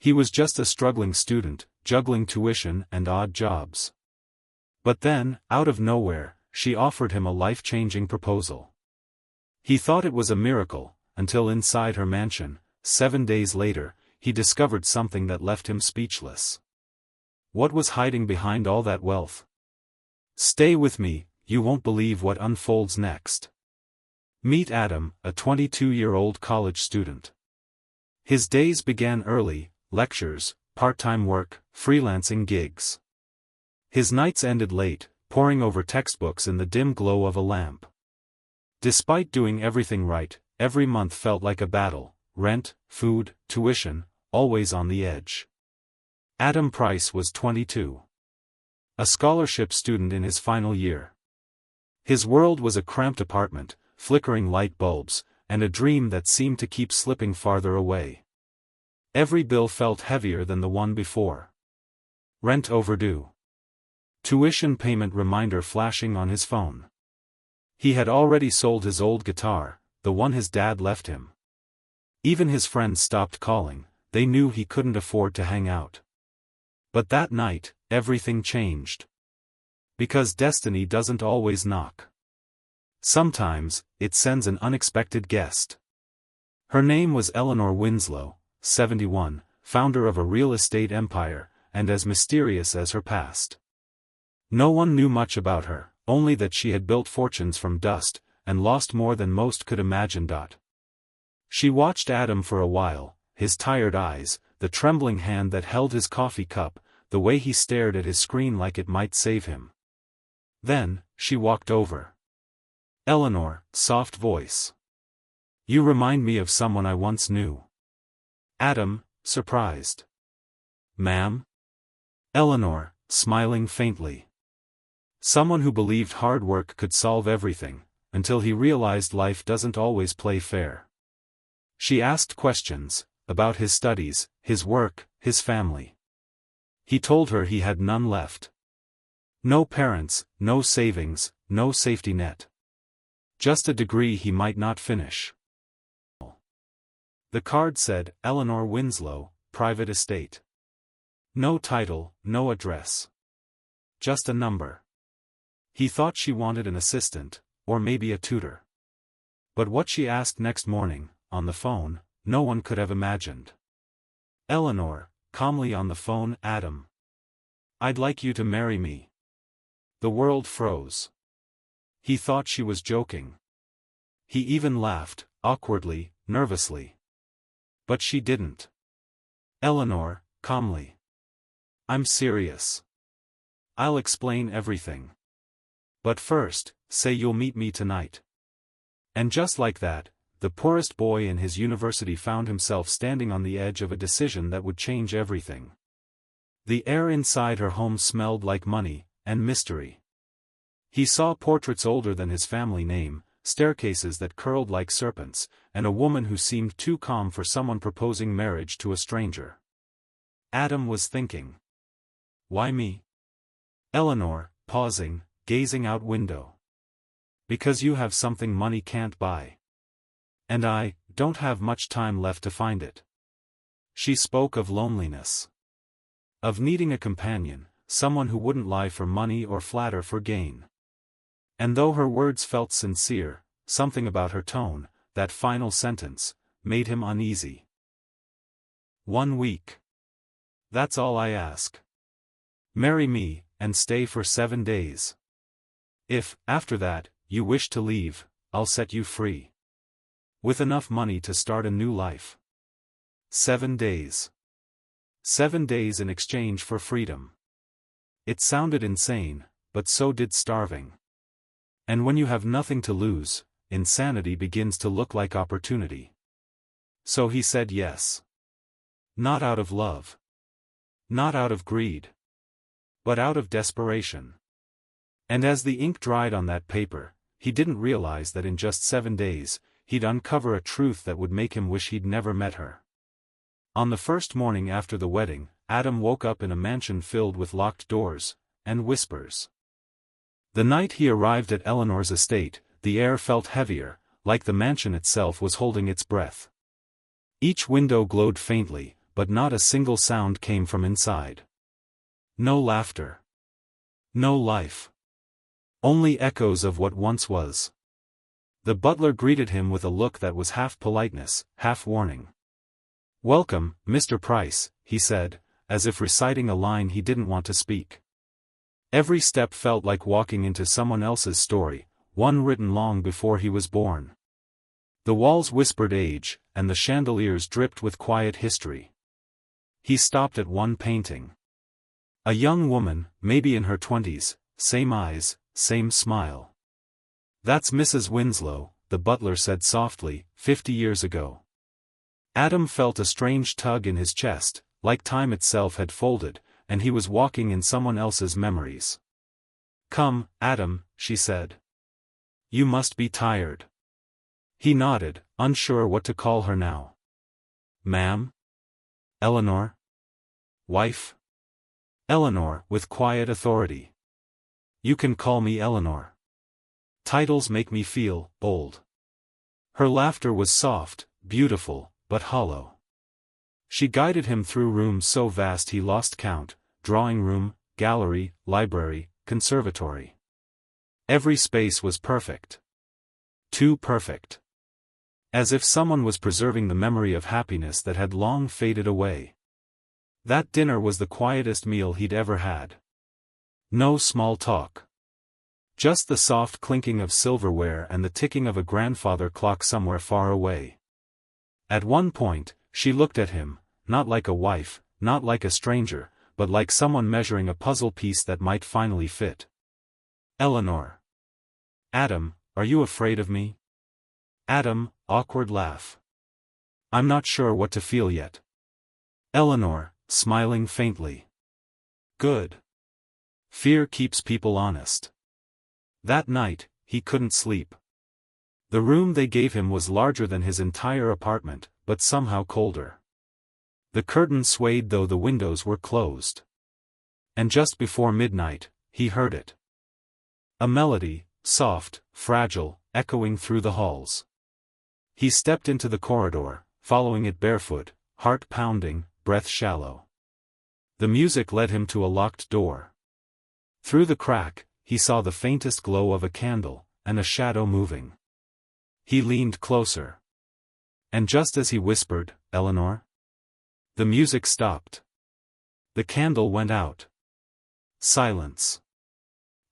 He was just a struggling student, juggling tuition and odd jobs. But then, out of nowhere, she offered him a life-changing proposal. He thought it was a miracle, until inside her mansion, 7 days later, he discovered something that left him speechless. What was hiding behind all that wealth? Stay with me, you won't believe what unfolds next. Meet Adam, a 22-year-old college student. His days began early: lectures, part-time work, freelancing gigs. His nights ended late, poring over textbooks in the dim glow of a lamp. Despite doing everything right, every month felt like a battle: rent, food, tuition, always on the edge. Adam Price was 22. A scholarship student in his final year. His world was a cramped apartment, flickering light bulbs, and a dream that seemed to keep slipping farther away. Every bill felt heavier than the one before. Rent overdue. Tuition payment reminder flashing on his phone. He had already sold his old guitar, the one his dad left him. Even his friends stopped calling, they knew he couldn't afford to hang out. But that night, everything changed. Because destiny doesn't always knock. Sometimes, it sends an unexpected guest. Her name was Eleanor Winslow, 71, founder of a real estate empire, and as mysterious as her past. No one knew much about her, only that she had built fortunes from dust, and lost more than most could imagine. She watched Adam for a while, his tired eyes, the trembling hand that held his coffee cup, the way he stared at his screen like it might save him. Then, she walked over. Eleanor, soft voice. You remind me of someone I once knew. Adam, surprised. Ma'am? Eleanor, smiling faintly. Someone who believed hard work could solve everything, until he realized life doesn't always play fair. She asked questions, about his studies, his work, his family. He told her he had none left. No parents, no savings, no safety net. Just a degree he might not finish. The card said, Eleanor Winslow, private estate. No title, no address. Just a number. He thought she wanted an assistant, or maybe a tutor. But what she asked next morning, on the phone, no one could have imagined. Eleanor, calmly on the phone, Adam. I'd like you to marry me. The world froze. He thought she was joking. He even laughed, awkwardly, nervously. But she didn't. Eleanor, calmly. I'm serious. I'll explain everything. But first, say you'll meet me tonight. And just like that, the poorest boy in his university found himself standing on the edge of a decision that would change everything. The air inside her home smelled like money, and mystery. He saw portraits older than his family name, staircases that curled like serpents, and a woman who seemed too calm for someone proposing marriage to a stranger. Adam was thinking. Why me? Eleanor, pausing, gazing out window. Because you have something money can't buy. And I don't have much time left to find it. She spoke of loneliness. Of needing a companion, someone who wouldn't lie for money or flatter for gain. And though her words felt sincere, something about her tone, that final sentence, made him uneasy. 1 week. That's all I ask. Marry me, and stay for 7 days. If, after that, you wish to leave, I'll set you free. With enough money to start a new life. 7 days. 7 days in exchange for freedom. It sounded insane, but so did starving. And when you have nothing to lose, insanity begins to look like opportunity. So he said yes. Not out of love. Not out of greed. But out of desperation. And as the ink dried on that paper, he didn't realize that in just 7 days, he'd uncover a truth that would make him wish he'd never met her. On the first morning after the wedding, Adam woke up in a mansion filled with locked doors, and whispers. The night he arrived at Eleanor's estate, the air felt heavier, like the mansion itself was holding its breath. Each window glowed faintly, but not a single sound came from inside. No laughter. No life. Only echoes of what once was. The butler greeted him with a look that was half politeness, half warning. "Welcome, Mr. Price," he said, as if reciting a line he didn't want to speak. Every step felt like walking into someone else's story, one written long before he was born. The walls whispered age, and the chandeliers dripped with quiet history. He stopped at one painting. A young woman, maybe in her 20s, same eyes, same smile. "That's Mrs. Winslow," the butler said softly, 50 years ago. Adam felt a strange tug in his chest, like time itself had folded, and he was walking in someone else's memories. "Come, Adam," she said. "You must be tired." He nodded, unsure what to call her now. "Ma'am? Eleanor?" "Wife?" "Eleanor," with quiet authority. "You can call me Eleanor. Titles make me feel old." Her laughter was soft, beautiful, but hollow. She guided him through rooms so vast he lost count, drawing room, gallery, library, conservatory. Every space was perfect. Too perfect. As if someone was preserving the memory of happiness that had long faded away. That dinner was the quietest meal he'd ever had. No small talk. Just the soft clinking of silverware and the ticking of a grandfather clock somewhere far away. At one point, she looked at him, not like a wife, not like a stranger, but like someone measuring a puzzle piece that might finally fit. "Eleanor." "Adam, are you afraid of me?" Adam, awkward laugh. "I'm not sure what to feel yet." Eleanor, smiling faintly. "Good. Fear keeps people honest." That night, he couldn't sleep. The room they gave him was larger than his entire apartment, but somehow colder. The curtain swayed though the windows were closed. And just before midnight, he heard it. A melody, soft, fragile, echoing through the halls. He stepped into the corridor, following it barefoot, heart pounding, breath shallow. The music led him to a locked door. Through the crack, he saw the faintest glow of a candle, and a shadow moving. He leaned closer. And just as he whispered, "Eleanor?" the music stopped. The candle went out. Silence.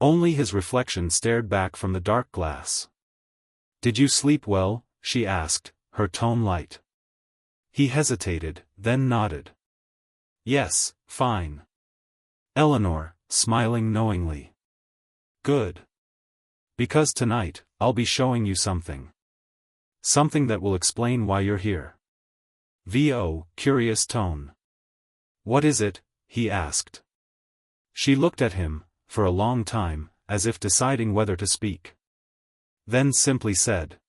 Only his reflection stared back from the dark glass. "Did you sleep well?" she asked, her tone light. He hesitated, then nodded. "Yes, fine." Eleanor, smiling knowingly. "Good. Because tonight, I'll be showing you something. Something that will explain why you're here." V.O. curious tone. "What is it?" he asked. She looked at him, for a long time, as if deciding whether to speak. Then simply said,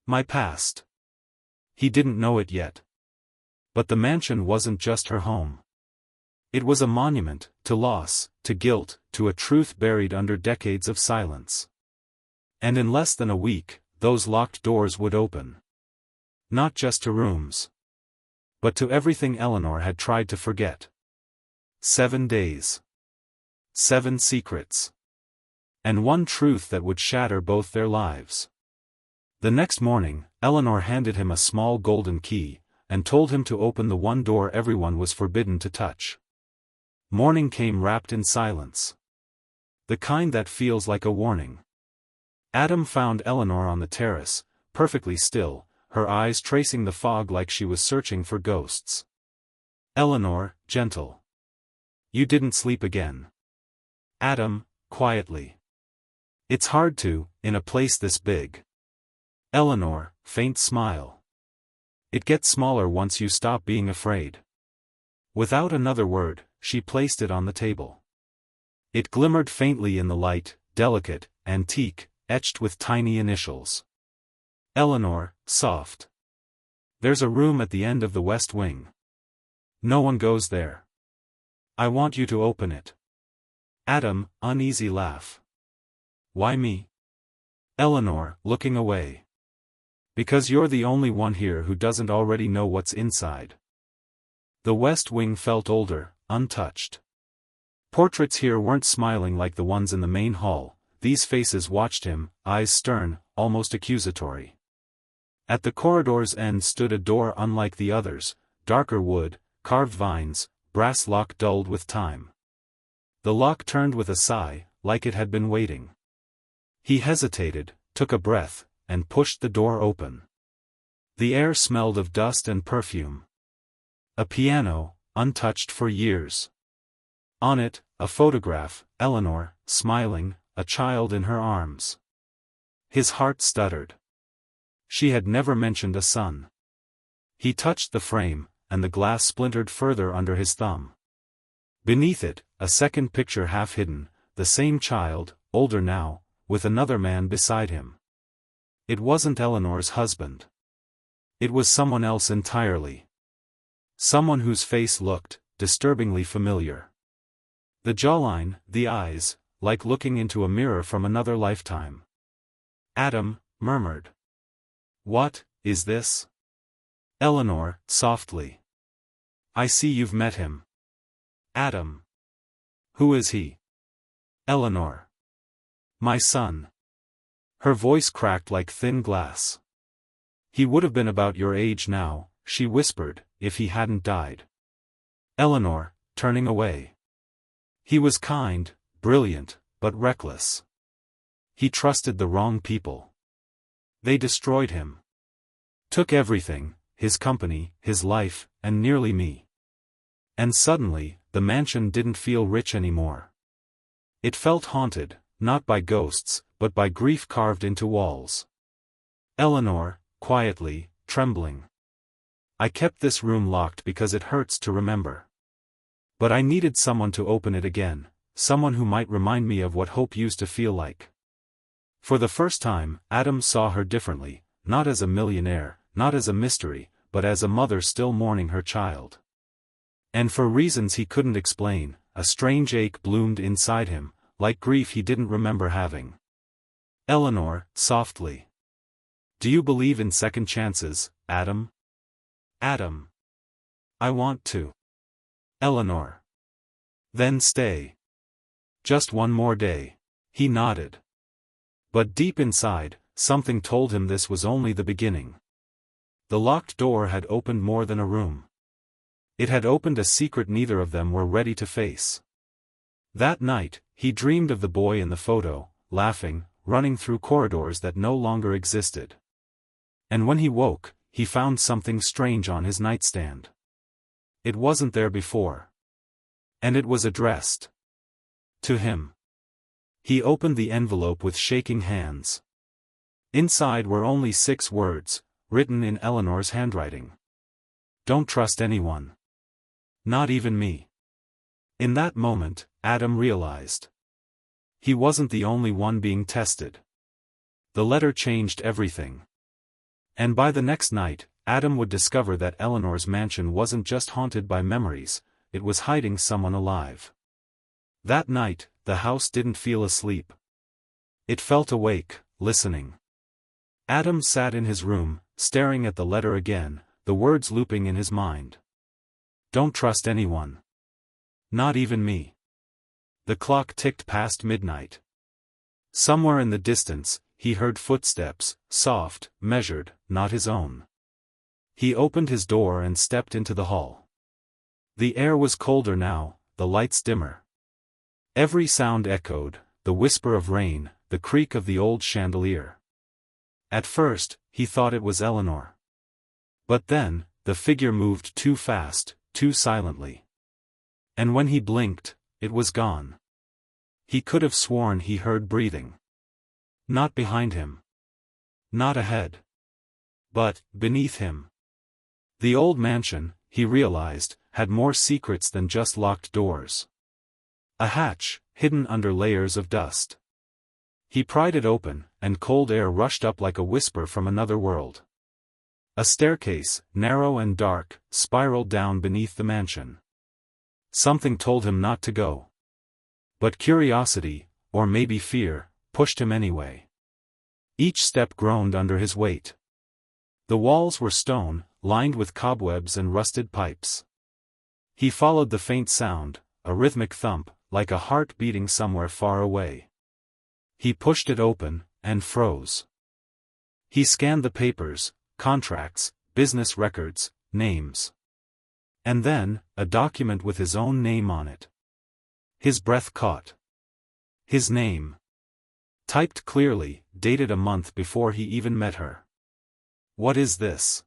"My past." He didn't know it yet. But the mansion wasn't just her home. It was a monument, to loss, to guilt, to a truth buried under decades of silence. And in less than a week, those locked doors would open. Not just to rooms. But to everything Eleanor had tried to forget. 7 days. 7 secrets. And one truth that would shatter both their lives. The next morning, Eleanor handed him a small golden key, and told him to open the one door everyone was forbidden to touch. Morning came wrapped in silence. The kind that feels like a warning. Adam found Eleanor on the terrace, perfectly still, her eyes tracing the fog like she was searching for ghosts. "Eleanor, gentle. You didn't sleep again." Adam, quietly. "It's hard to, in a place this big." Eleanor, faint smile. "It gets smaller once you stop being afraid." Without another word, she placed it on the table. It glimmered faintly in the light, delicate, antique, etched with tiny initials. Eleanor, soft. "There's a room at the end of the west wing. No one goes there. I want you to open it." Adam, uneasy laugh. "Why me?" Eleanor, looking away. "Because you're the only one here who doesn't already know what's inside." The West Wing felt older, untouched. Portraits here weren't smiling like the ones in the main hall. These faces watched him, eyes stern, almost accusatory. At the corridor's end stood a door unlike the others, darker wood, carved vines, brass lock dulled with time. The lock turned with a sigh, like it had been waiting. He hesitated, took a breath, and pushed the door open. The air smelled of dust and perfume. A piano, untouched for years. On it, a photograph, Eleanor, smiling, a child in her arms. His heart stuttered. She had never mentioned a son. He touched the frame, and the glass splintered further under his thumb. Beneath it, a second picture half hidden, the same child, older now, with another man beside him. It wasn't Eleanor's husband. It was someone else entirely. Someone whose face looked disturbingly familiar. The jawline, the eyes, like looking into a mirror from another lifetime. Adam murmured. "What is this?" Eleanor, softly. "I see you've met him." Adam. "Who is he?" Eleanor. "My son." Her voice cracked like thin glass. "He would have been about your age now," she whispered, "if he hadn't died." Eleanor, turning away. "He was kind, brilliant, but reckless. He trusted the wrong people. They destroyed him. Took everything, his company, his life, and nearly me. And suddenly, the mansion didn't feel rich anymore. It felt haunted, not by ghosts, but by grief carved into walls." Eleanor, quietly, trembling. "I kept this room locked because it hurts to remember. But I needed someone to open it again, someone who might remind me of what hope used to feel like." For the first time, Adam saw her differently, not as a millionaire, not as a mystery, but as a mother still mourning her child. And for reasons he couldn't explain, a strange ache bloomed inside him, like grief he didn't remember having. Eleanor, softly. "Do you believe in second chances, Adam?" Adam. "I want to." Eleanor. "Then stay. Just one more day." He nodded. But deep inside, something told him this was only the beginning. The locked door had opened more than a room. It had opened a secret neither of them were ready to face. That night, he dreamed of the boy in the photo, laughing, running through corridors that no longer existed. And when he woke, he found something strange on his nightstand. It wasn't there before. And it was addressed to him. He opened the envelope with shaking hands. Inside were only 6 words, written in Eleanor's handwriting. "Don't trust anyone. Not even me." In that moment, Adam realized. He wasn't the only one being tested. The letter changed everything. And by the next night, Adam would discover that Eleanor's mansion wasn't just haunted by memories, it was hiding someone alive. That night, the house didn't feel asleep. It felt awake, listening. Adam sat in his room, staring at the letter again, the words looping in his mind. "Don't trust anyone. Not even me." The clock ticked past midnight. Somewhere in the distance, he heard footsteps, soft, measured, not his own. He opened his door and stepped into the hall. The air was colder now, the lights dimmer. Every sound echoed, the whisper of rain, the creak of the old chandelier. At first, he thought it was Eleanor. But then, the figure moved too fast, too silently. And when he blinked, it was gone. He could have sworn he heard breathing. Not behind him. Not ahead. But, beneath him. The old mansion, he realized, had more secrets than just locked doors. A hatch, hidden under layers of dust. He pried it open, and cold air rushed up like a whisper from another world. A staircase, narrow and dark, spiraled down beneath the mansion. Something told him not to go. But curiosity, or maybe fear, pushed him anyway. Each step groaned under his weight. The walls were stone, lined with cobwebs and rusted pipes. He followed the faint sound, a rhythmic thump, like a heart beating somewhere far away. He pushed it open, and froze. He scanned the papers, contracts, business records, names. And then, a document with his own name on it. His breath caught. His name. Typed clearly, dated a month before he even met her. What is this?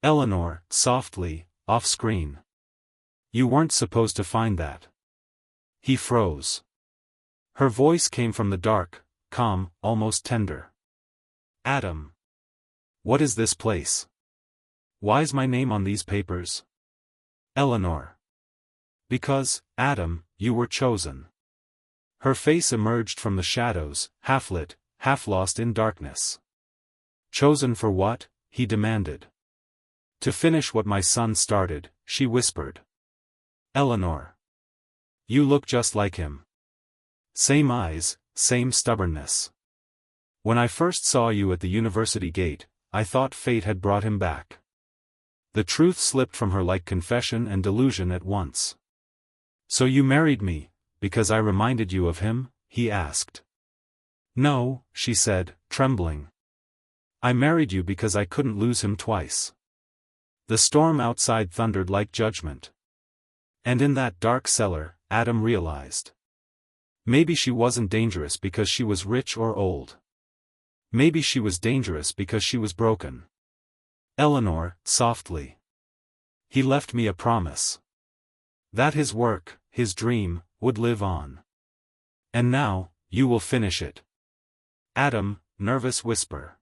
Eleanor, softly, off-screen. You weren't supposed to find that. He froze. Her voice came from the dark, calm, almost tender. Adam. What is this place? Why's my name on these papers? Eleanor. Because, Adam, you were chosen. Her face emerged from the shadows, half-lit, half-lost in darkness. Chosen for what? He demanded. To finish what my son started, she whispered. Eleanor. You look just like him. Same eyes, same stubbornness. When I first saw you at the university gate, I thought fate had brought him back. The truth slipped from her like confession and delusion at once. So you married me, because I reminded you of him? He asked. No, she said, trembling. I married you because I couldn't lose him twice. The storm outside thundered like judgment. And in that dark cellar, Adam realized. Maybe she wasn't dangerous because she was rich or old. Maybe she was dangerous because she was broken. Eleanor, softly. He left me a promise. That his work, his dream, would live on. And now, you will finish it. Adam, nervous whisper.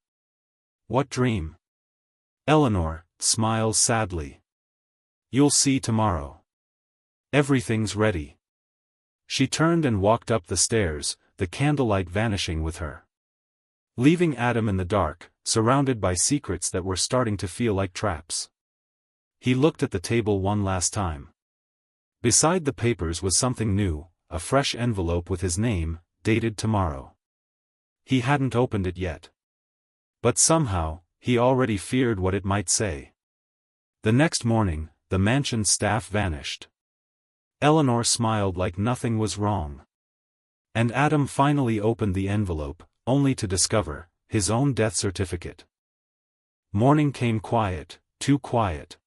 What dream? Eleanor, smiles sadly. You'll see tomorrow. Everything's ready. She turned and walked up the stairs, the candlelight vanishing with her. Leaving Adam in the dark, surrounded by secrets that were starting to feel like traps. He looked at the table one last time. Beside the papers was something new, a fresh envelope with his name, dated tomorrow. He hadn't opened it yet. But somehow, he already feared what it might say. The next morning, the mansion's staff vanished. Eleanor smiled like nothing was wrong. And Adam finally opened the envelope, only to discover his own death certificate. Morning came quiet, too quiet.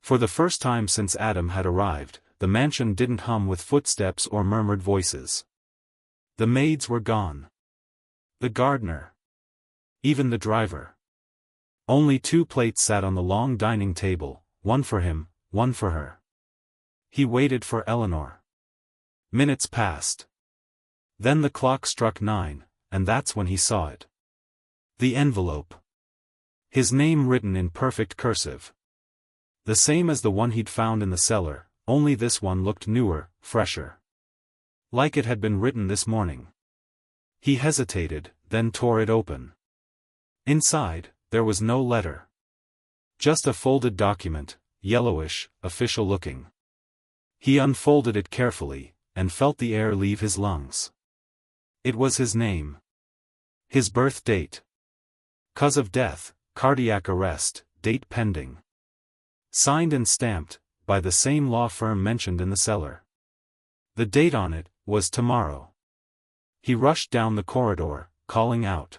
For the first time since Adam had arrived, the mansion didn't hum with footsteps or murmured voices. The maids were gone. The gardener. Even the driver. Only 2 plates sat on the long dining table, one for him, one for her. He waited for Eleanor. Minutes passed. Then the clock struck 9, and that's when he saw it. The envelope. His name written in perfect cursive. The same as the one he'd found in the cellar, only this one looked newer, fresher. Like it had been written this morning. He hesitated, then tore it open. Inside, there was no letter. Just a folded document, yellowish, official-looking. He unfolded it carefully, and felt the air leave his lungs. It was his name. His birth date. Cause of death, cardiac arrest, date pending. Signed and stamped, by the same law firm mentioned in the cellar. The date on it was tomorrow. He rushed down the corridor, calling out.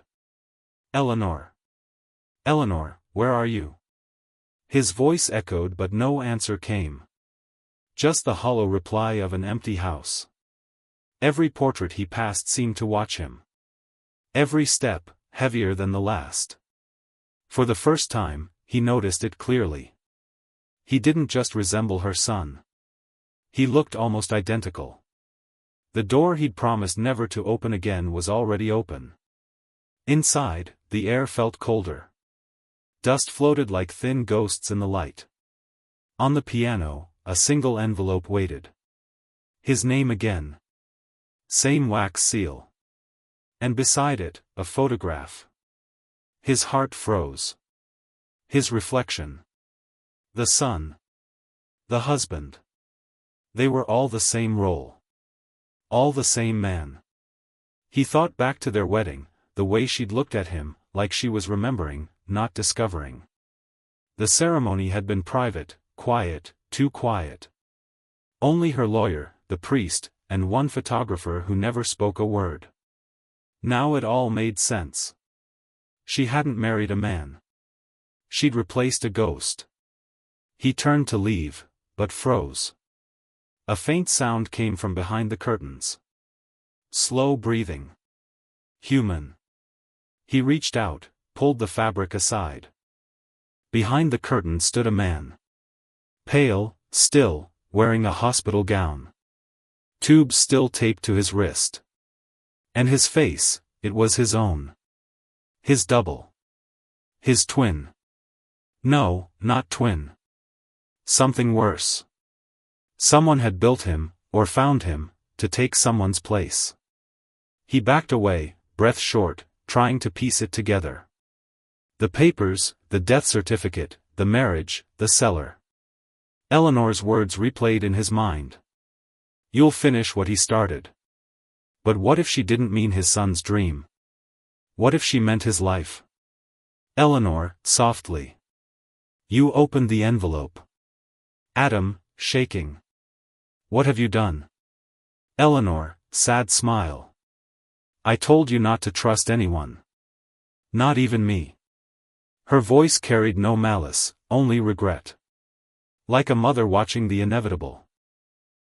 Eleanor. Eleanor, where are you? His voice echoed but no answer came. Just the hollow reply of an empty house. Every portrait he passed seemed to watch him. Every step, heavier than the last. For the first time, he noticed it clearly. He didn't just resemble her son. He looked almost identical. The door he'd promised never to open again was already open. Inside, the air felt colder. Dust floated like thin ghosts in the light. On the piano, a single envelope waited. His name again. Same wax seal. And beside it, a photograph. His heart froze. His reflection. The son. The husband. They were all the same role. All the same man. He thought back to their wedding, the way she'd looked at him, like she was remembering, not discovering. The ceremony had been private, quiet, too quiet. Only her lawyer, the priest, and one photographer who never spoke a word. Now it all made sense. She hadn't married a man. She'd replaced a ghost. He turned to leave, but froze. A faint sound came from behind the curtains. Slow breathing. Human. He reached out, pulled the fabric aside. Behind the curtain stood a man. Pale, still, wearing a hospital gown. Tubes still taped to his wrist. And his face, it was his own. His double. His twin. No, not twin. Something worse. Someone had built him, or found him, to take someone's place. He backed away, breath short, trying to piece it together. The papers, the death certificate, the marriage, the cellar. Eleanor's words replayed in his mind. You'll finish what he started. But what if she didn't mean his son's dream? What if she meant his life? Eleanor, softly. You opened the envelope. Adam, shaking. What have you done? Eleanor, sad smile. I told you not to trust anyone. Not even me. Her voice carried no malice, only regret. Like a mother watching the inevitable.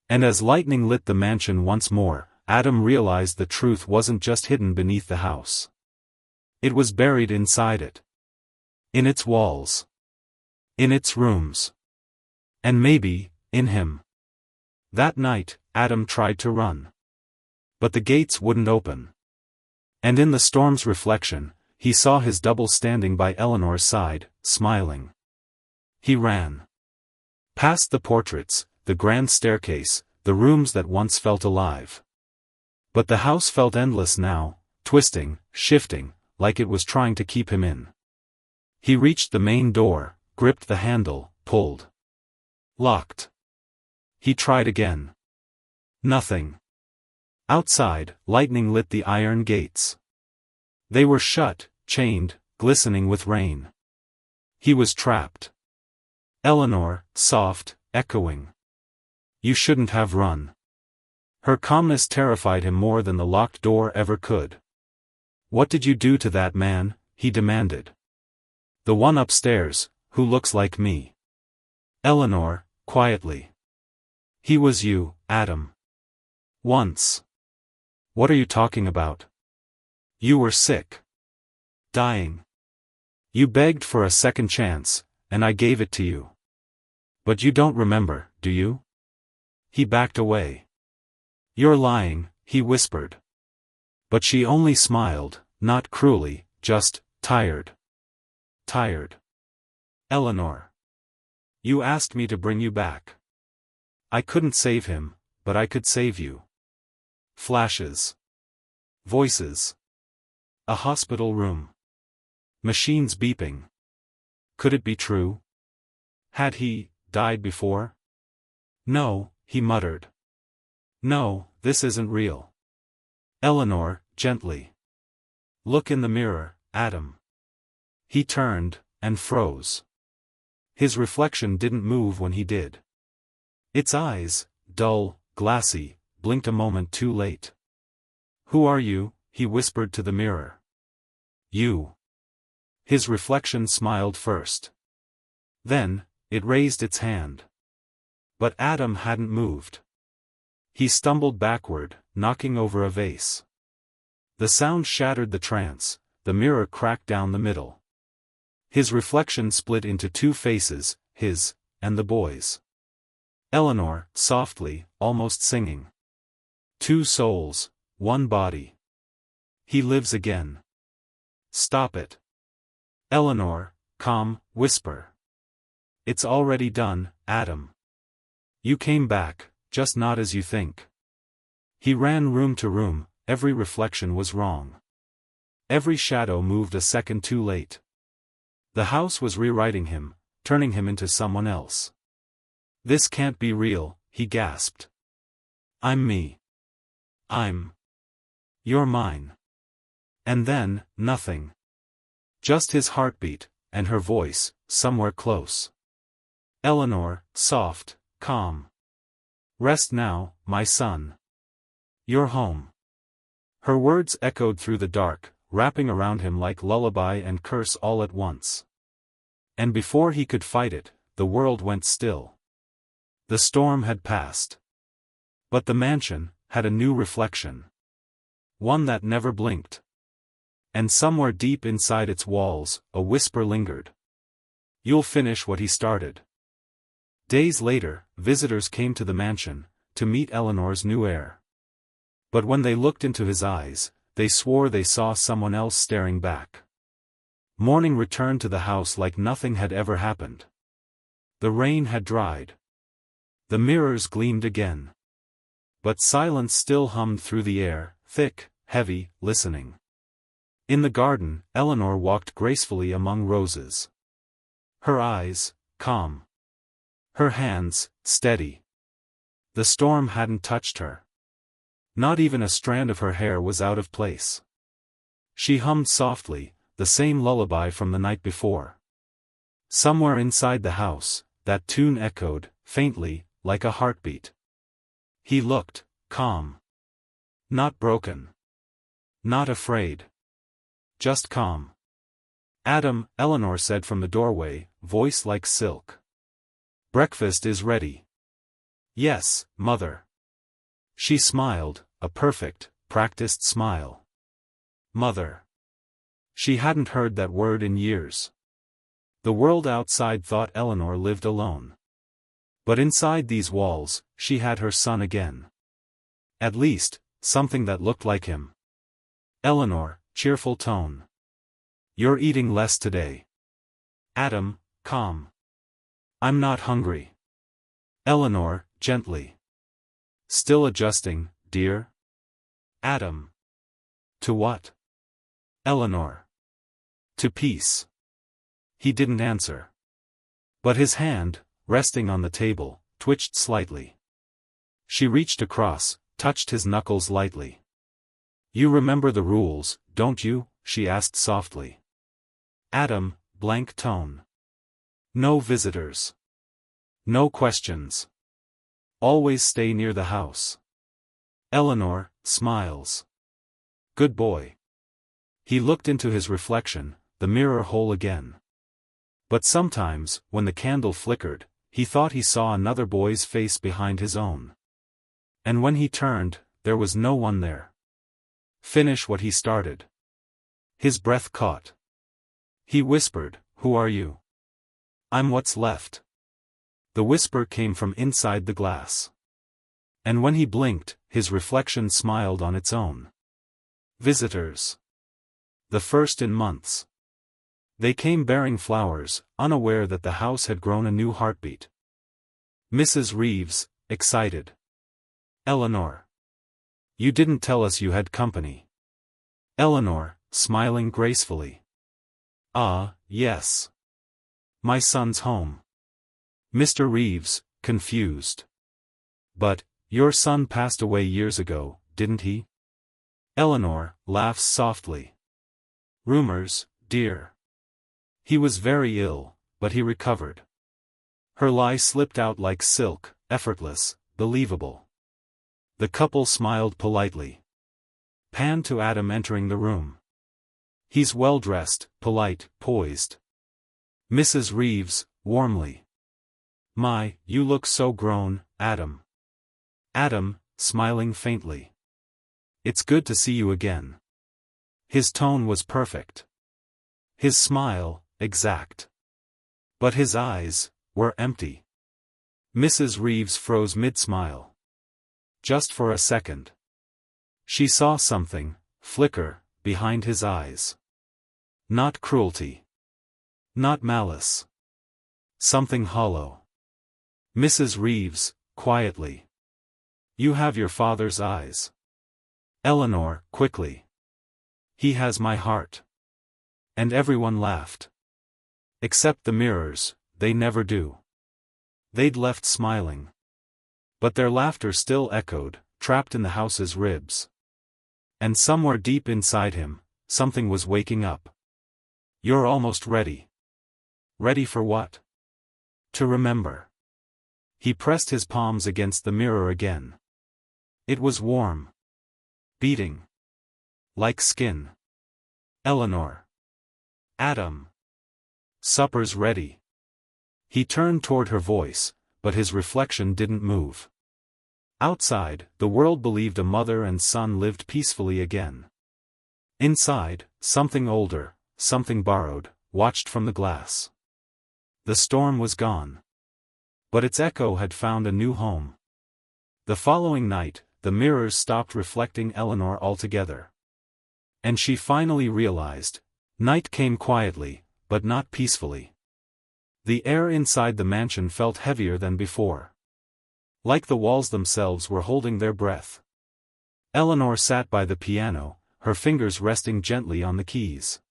And as lightning lit the mansion once more, Adam realized the truth wasn't just hidden beneath the house. It was buried inside it. In its walls. In its rooms. And maybe, in him. That night, Adam tried to run. But the gates wouldn't open. And in the storm's reflection, he saw his double standing by Eleanor's side, smiling. He ran. Past the portraits, the grand staircase, the rooms that once felt alive. But the house felt endless now, twisting, shifting, like it was trying to keep him in. He reached the main door, gripped the handle, pulled. Locked. He tried again. Nothing. Outside, lightning lit the iron gates. They were shut, chained, glistening with rain. He was trapped. Eleanor, soft, echoing. You shouldn't have run. Her calmness terrified him more than the locked door ever could. What did you do to that man? He demanded. The one upstairs, who looks like me. Eleanor, quietly. He was you, Adam. Once. What are you talking about? You were sick. Dying. You begged for a second chance, and I gave it to you. But you don't remember, do you? He backed away. You're lying, he whispered. But she only smiled, not cruelly, just, tired. Tired. Eleanor. You asked me to bring you back. I couldn't save him, but I could save you. Flashes. Voices. A hospital room. Machines beeping. Could it be true? Had he died before? No, he muttered. No, this isn't real. Eleanor, gently. Look in the mirror, Adam. He turned, and froze. His reflection didn't move when he did. Its eyes, dull, glassy, blinked a moment too late. Who are you? He whispered to the mirror. You. His reflection smiled first. Then, it raised its hand. But Adam hadn't moved. He stumbled backward, knocking over a vase. The sound shattered the trance, the mirror cracked down the middle. His reflection split into two faces, his, and the boy's. Eleanor, softly, almost singing. Two souls, one body. He lives again. Stop it. Eleanor, calm, whisper. It's already done, Adam. You came back, just not as you think. He ran room to room, every reflection was wrong. Every shadow moved a second too late. The house was rewriting him, turning him into someone else. This can't be real, he gasped. I'm me. You're mine. And then, nothing. Just his heartbeat, and her voice, somewhere close. Eleanor, soft, calm. Rest now, my son. You're home. Her words echoed through the dark, wrapping around him like lullaby and curse all at once. And before he could fight it, the world went still. The storm had passed. But the mansion had a new reflection. One that never blinked. And somewhere deep inside its walls, a whisper lingered. You'll finish what he started. Days later, visitors came to the mansion, to meet Eleanor's new heir. But when they looked into his eyes, they swore they saw someone else staring back. Morning returned to the house like nothing had ever happened. The rain had dried. The mirrors gleamed again. But silence still hummed through the air, thick, heavy, listening. In the garden, Eleanor walked gracefully among roses. Her eyes, calm. Her hands, steady. The storm hadn't touched her. Not even a strand of her hair was out of place. She hummed softly, the same lullaby from the night before. Somewhere inside the house, that tune echoed, faintly, like a heartbeat. He looked, calm. Not broken. Not afraid. Just calm. Adam, Eleanor said from the doorway, voice like silk. Breakfast is ready. Yes, mother. She smiled, a perfect, practiced smile. Mother. She hadn't heard that word in years. The world outside thought Eleanor lived alone. But inside these walls, she had her son again. At least, something that looked like him. Eleanor, cheerful tone. You're eating less today. Adam, calm. I'm not hungry. Eleanor, gently. Still adjusting, dear? Adam. To what? Eleanor. To peace. He didn't answer. But his hand, resting on the table, twitched slightly. She reached across, touched his knuckles lightly. You remember the rules, don't you? She asked softly. Adam, blank tone. No visitors. No questions. Always stay near the house. Eleanor, smiles. Good boy. He looked into his reflection, the mirror whole again. But sometimes, when the candle flickered, he thought he saw another boy's face behind his own. And when he turned, there was no one there. Finish what he started. His breath caught. He whispered, Who are you? I'm what's left. The whisper came from inside the glass. And when he blinked, his reflection smiled on its own. Visitors. The first in months. They came bearing flowers, unaware that the house had grown a new heartbeat. Mrs. Reeves, excited. Eleanor. You didn't tell us you had company. Eleanor, smiling gracefully. Ah, yes. My son's home. Mr. Reeves, confused. But, your son passed away years ago, didn't he? Eleanor, laughs softly. Rumors, dear. He was very ill, but he recovered. Her lie slipped out like silk, effortless, believable. The couple smiled politely. Pan to Adam entering the room. He's well-dressed, polite, poised. Mrs. Reeves, warmly. My, you look so grown, Adam. Adam, smiling faintly. It's good to see you again. His tone was perfect. His smile, exact. But his eyes were empty. Mrs. Reeves froze mid-smile. Just for a second. She saw something flicker behind his eyes. Not cruelty. Not malice. Something hollow. Mrs. Reeves, quietly. You have your father's eyes. Eleanor, quickly. He has my heart. And everyone laughed. Except the mirrors, they never do. They'd left smiling. But their laughter still echoed, trapped in the house's ribs. And somewhere deep inside him, something was waking up. You're almost ready. Ready for what? To remember. He pressed his palms against the mirror again. It was warm. Beating. Like skin. Eleanor. Adam. Supper's ready. He turned toward her voice, but his reflection didn't move. Outside, the world believed a mother and son lived peacefully again. Inside, something older, something borrowed, watched from the glass. The storm was gone. But its echo had found a new home. The following night, the mirrors stopped reflecting Eleanor altogether. And she finally realized. Night came quietly, but not peacefully. The air inside the mansion felt heavier than before. Like the walls themselves were holding their breath. Eleanor sat by the piano, her fingers resting gently on the keys.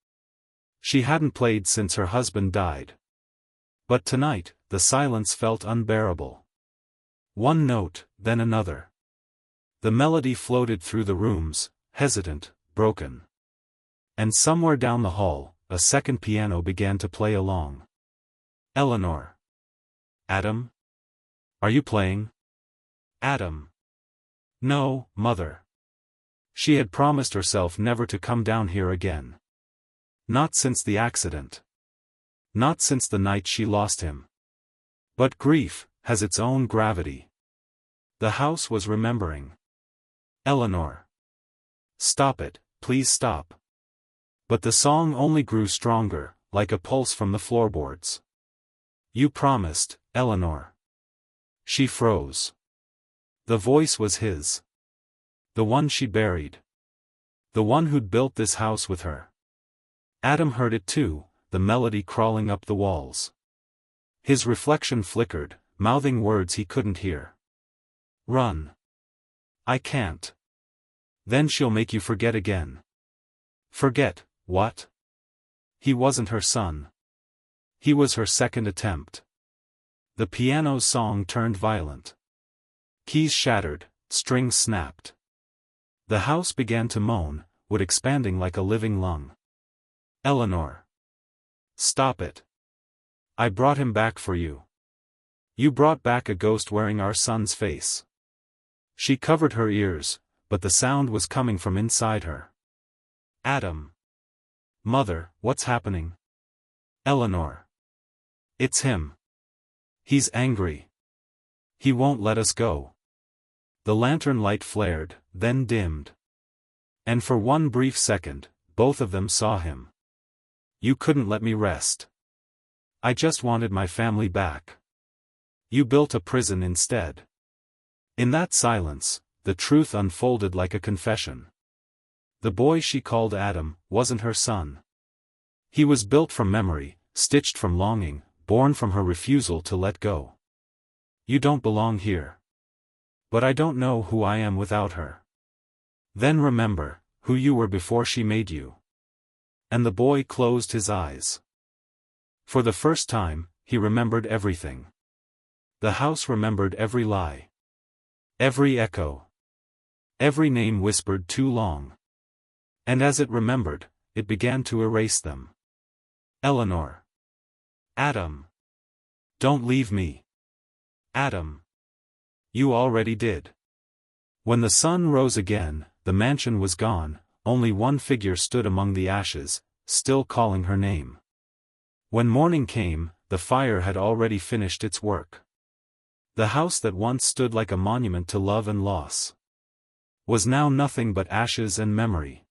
She hadn't played since her husband died. But tonight, the silence felt unbearable. One note, then another. The melody floated through the rooms, hesitant, broken. And somewhere down the hall, a second piano began to play along. Eleanor. Adam? Are you playing? Adam. No, Mother. She had promised herself never to come down here again. Not since the accident. Not since the night she lost him. But grief has its own gravity. The house was remembering. Eleanor. Stop it, please stop. But the song only grew stronger, like a pulse from the floorboards. You promised, Eleanor. She froze. The voice was his. The one she buried. The one who'd built this house with her. Adam heard it too, the melody crawling up the walls. His reflection flickered, mouthing words he couldn't hear. Run. I can't. Then she'll make you forget again. Forget, what? He wasn't her son. He was her second attempt. The piano's song turned violent. Keys shattered, strings snapped. The house began to moan, wood expanding like a living lung. Eleanor. Stop it. I brought him back for you. You brought back a ghost wearing our son's face. She covered her ears, but the sound was coming from inside her. Adam. Mother, what's happening? Eleanor. It's him. He's angry. He won't let us go. The lantern light flared, then dimmed. And for one brief second, both of them saw him. You couldn't let me rest. I just wanted my family back. You built a prison instead. In that silence, the truth unfolded like a confession. The boy she called Adam wasn't her son. He was built from memory, stitched from longing, born from her refusal to let go. You don't belong here. But I don't know who I am without her. Then remember who you were before she made you. And the boy closed his eyes. For the first time, he remembered everything. The house remembered every lie. Every echo. Every name whispered too long. And as it remembered, it began to erase them. Eleanor. Adam. Don't leave me. Adam. You already did. When the sun rose again, the mansion was gone, only one figure stood among the ashes, still calling her name. When morning came, the fire had already finished its work. The house that once stood like a monument to love and loss was now nothing but ashes and memory.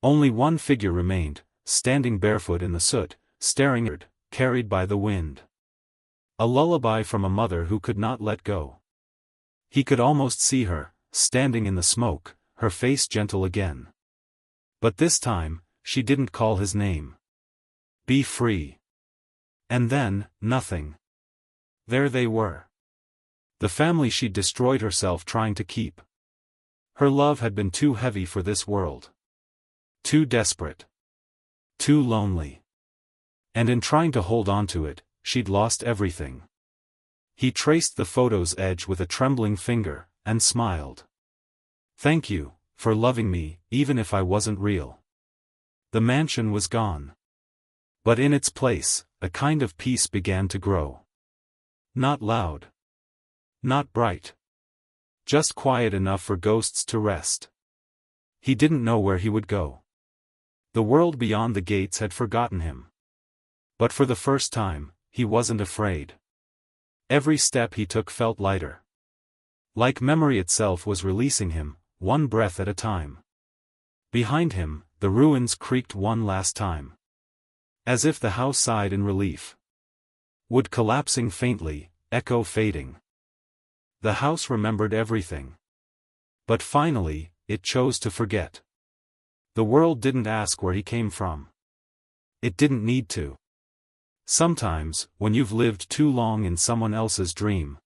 Only one figure remained, standing barefoot in the soot, staring at her, carried by the wind. A lullaby from a mother who could not let go. He could almost see her, standing in the smoke, her face gentle again. But this time, she didn't call his name. Be free. And then, nothing. There they were. The family she'd destroyed herself trying to keep. Her love had been too heavy for this world. Too desperate. Too lonely. And in trying to hold on to it, she'd lost everything. He traced the photo's edge with a trembling finger, and smiled. Thank you, for loving me, even if I wasn't real. The mansion was gone. But in its place, a kind of peace began to grow. Not loud. Not bright. Just quiet enough for ghosts to rest. He didn't know where he would go. The world beyond the gates had forgotten him. But for the first time, he wasn't afraid. Every step he took felt lighter. Like memory itself was releasing him, one breath at a time. Behind him, the ruins creaked one last time. As if the house sighed in relief. Wood collapsing faintly, echo fading. The house remembered everything. But finally, it chose to forget. The world didn't ask where he came from. It didn't need to. Sometimes, when you've lived too long in someone else's dream,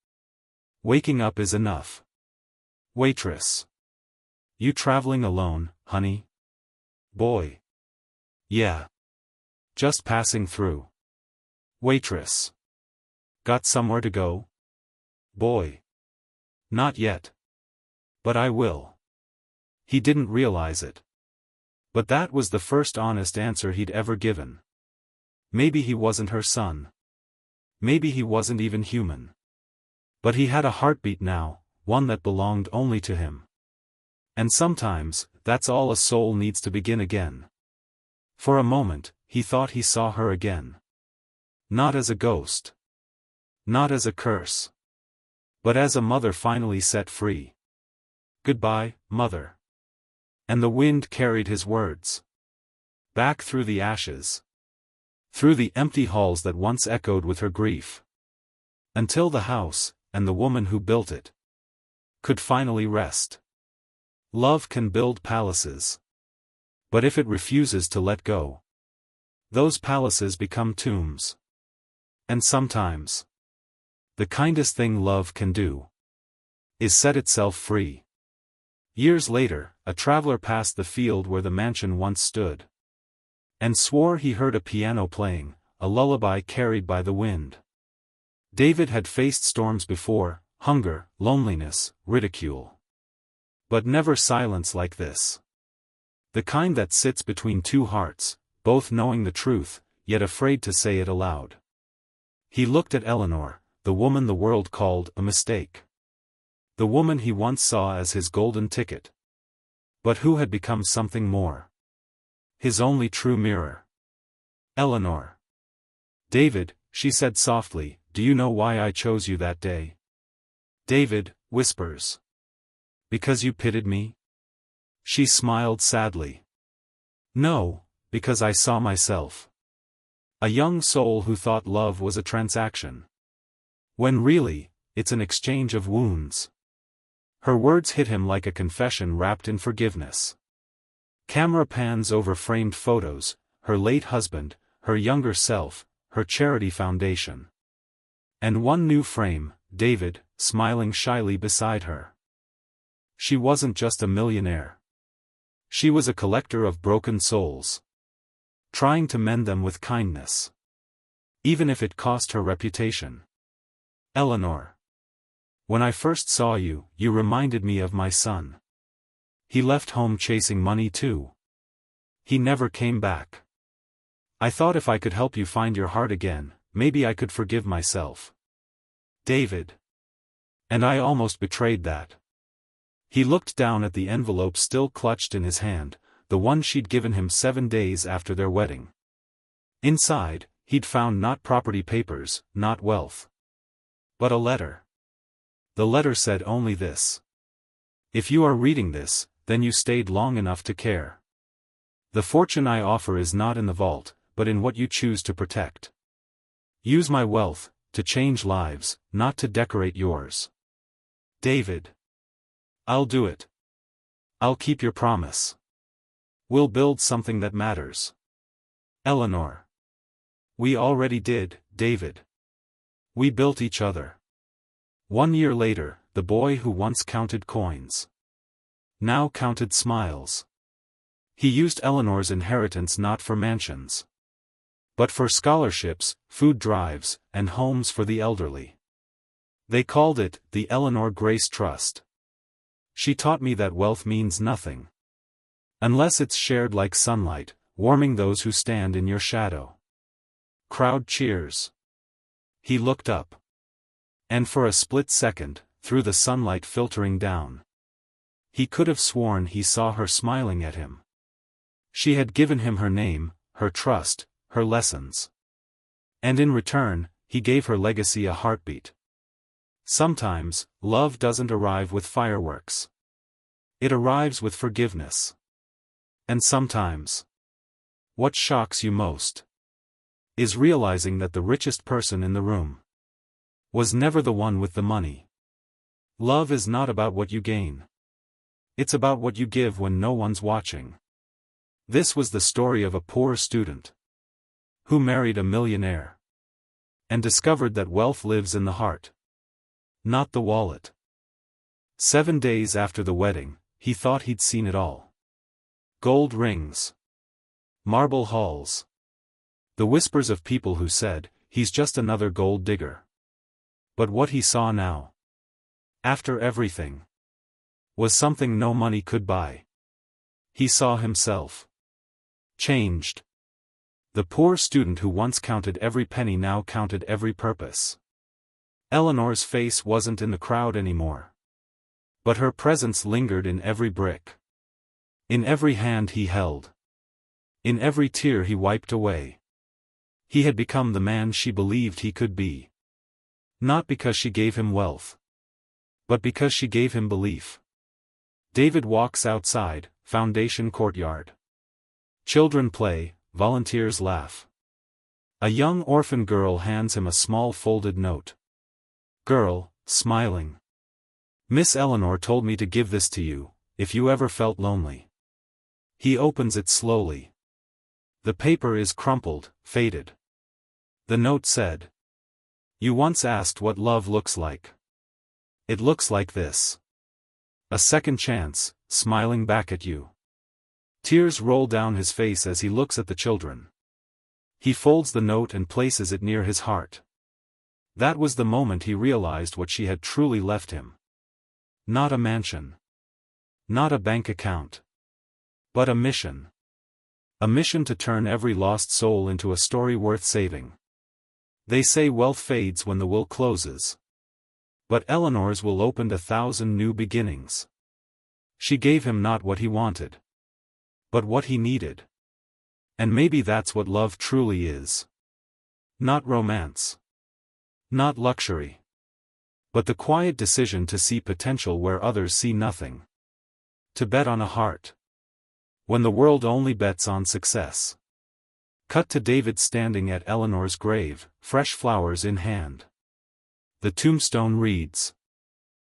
waking up is enough. Waitress. You traveling alone, honey? Boy. Yeah. Just passing through. Waitress. Got somewhere to go? Boy. Not yet. But I will. He didn't realize it. But that was the first honest answer he'd ever given. Maybe he wasn't her son. Maybe he wasn't even human. But he had a heartbeat now, one that belonged only to him. And sometimes, that's all a soul needs to begin again. For a moment, he thought he saw her again. Not as a ghost. Not as a curse. But as a mother finally set free. Goodbye, mother. And the wind carried his words. Back through the ashes. Through the empty halls that once echoed with her grief. Until the house, and the woman who built it, could finally rest. Love can build palaces. But if it refuses to let go, those palaces become tombs. And sometimes, the kindest thing love can do is set itself free. Years later, a traveler passed the field where the mansion once stood. And swore he heard a piano playing, a lullaby carried by the wind. David had faced storms before, hunger, loneliness, ridicule. But never silence like this. The kind that sits between two hearts, both knowing the truth, yet afraid to say it aloud. He looked at Eleanor, the woman the world called a mistake. The woman he once saw as his golden ticket. But who had become something more. His only true mirror. Eleanor. David, she said softly, do you know why I chose you that day? David, whispers. Because you pitied me? She smiled sadly. No, because I saw myself. A young soul who thought love was a transaction. When really, it's an exchange of wounds. Her words hit him like a confession wrapped in forgiveness. Camera pans over framed photos, her late husband, her younger self, her charity foundation. And one new frame, David, smiling shyly beside her. She wasn't just a millionaire. She was a collector of broken souls. Trying to mend them with kindness. Even if it cost her reputation. Eleanor. When I first saw you, you reminded me of my son. He left home chasing money too. He never came back. I thought if I could help you find your heart again, maybe I could forgive myself. David. And I almost betrayed that. He looked down at the envelope still clutched in his hand, the one she'd given him 7 days after their wedding. Inside, he'd found not property papers, not wealth. But a letter. The letter said only this. If you are reading this, then you stayed long enough to care. The fortune I offer is not in the vault, but in what you choose to protect. Use my wealth, to change lives, not to decorate yours. David. I'll do it. I'll keep your promise. We'll build something that matters. Eleanor. We already did, David. We built each other. 1 year later, the boy who once counted coins now counted smiles. He used Eleanor's inheritance not for mansions, but for scholarships, food drives, and homes for the elderly. They called it the Eleanor Grace Trust. She taught me that wealth means nothing unless it's shared like sunlight, warming those who stand in your shadow. Crowd cheers. He looked up. And for a split second, through the sunlight filtering down, he could have sworn he saw her smiling at him. She had given him her name, her trust, her lessons. And in return, he gave her legacy a heartbeat. Sometimes, love doesn't arrive with fireworks. It arrives with forgiveness. And sometimes, what shocks you most is realizing that the richest person in the room was never the one with the money. Love is not about what you gain. It's about what you give when no one's watching. This was the story of a poor student who married a millionaire and discovered that wealth lives in the heart, not the wallet. 7 days after the wedding, he thought he'd seen it all. Gold rings, marble halls, the whispers of people who said, "He's just another gold digger." But what he saw now, after everything, was something no money could buy. He saw himself changed. The poor student who once counted every penny now counted every purpose. Eleanor's face wasn't in the crowd anymore. But her presence lingered in every brick. In every hand he held. In every tear he wiped away. He had become the man she believed he could be. Not because she gave him wealth, but because she gave him belief. David walks outside, Foundation Courtyard. Children play, volunteers laugh. A young orphan girl hands him a small folded note. Girl, smiling. Miss Eleanor told me to give this to you, if you ever felt lonely. He opens it slowly. The paper is crumpled, faded. The note said, "You once asked what love looks like. It looks like this. A second chance, smiling back at you." Tears roll down his face as he looks at the children. He folds the note and places it near his heart. That was the moment he realized what she had truly left him. Not a mansion. Not a bank account. But a mission. A mission to turn every lost soul into a story worth saving. They say wealth fades when the will closes. But Eleanor's will opened 1,000 new beginnings. She gave him not what he wanted, but what he needed. And maybe that's what love truly is. Not romance. Not luxury. But the quiet decision to see potential where others see nothing. To bet on a heart when the world only bets on success. Cut to David standing at Eleanor's grave, fresh flowers in hand. The tombstone reads,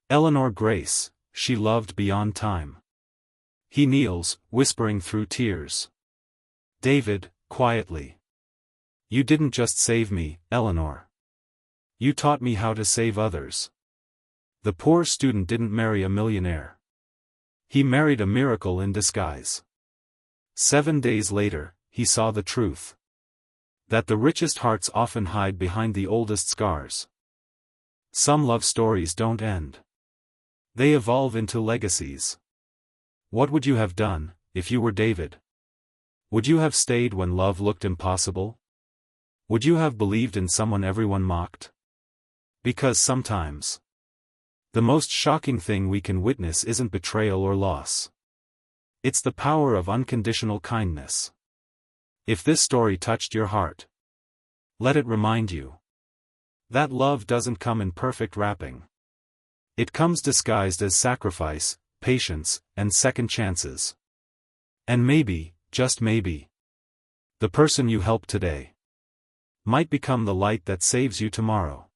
"Eleanor Grace, she loved beyond time." He kneels, whispering through tears. David, quietly. "You didn't just save me, Eleanor. You taught me how to save others." The poor student didn't marry a millionaire. He married a miracle in disguise. 7 days later, he saw the truth. That the richest hearts often hide behind the oldest scars. Some love stories don't end. They evolve into legacies. What would you have done, if you were David? Would you have stayed when love looked impossible? Would you have believed in someone everyone mocked? Because sometimes, the most shocking thing we can witness isn't betrayal or loss. It's the power of unconditional kindness. If this story touched your heart, let it remind you that love doesn't come in perfect wrapping. It comes disguised as sacrifice, patience, and second chances. And maybe, just maybe, the person you help today might become the light that saves you tomorrow.